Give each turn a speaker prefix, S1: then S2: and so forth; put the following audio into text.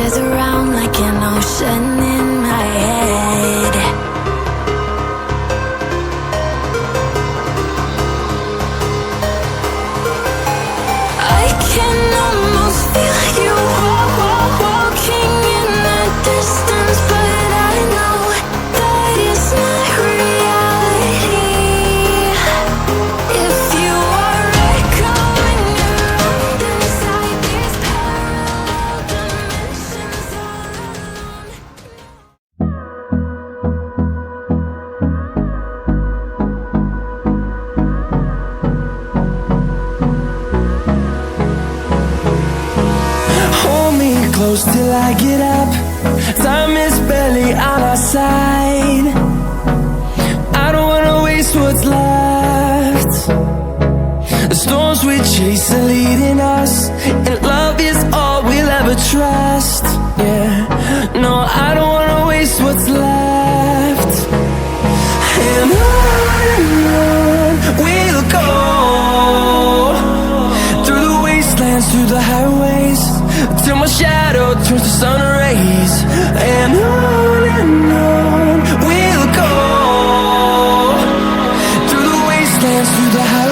S1: tears around like an ocean in my head. I can almost feel you walking in the distance, but I know that it's not reality. If you are echoing around inside these parallel dimensions all alone.
S2: Hold me close till I get up. Time is barely on our side. I don't wanna waste what's left. The storms we chase are leading us, and love is all we'll ever trust. Yeah, no, I don't wanna waste what's left. And on we'll go, through the wastelands, through the highways, till my shadow turns to sun rays. And on we'll go, through the wastelands, through the highways.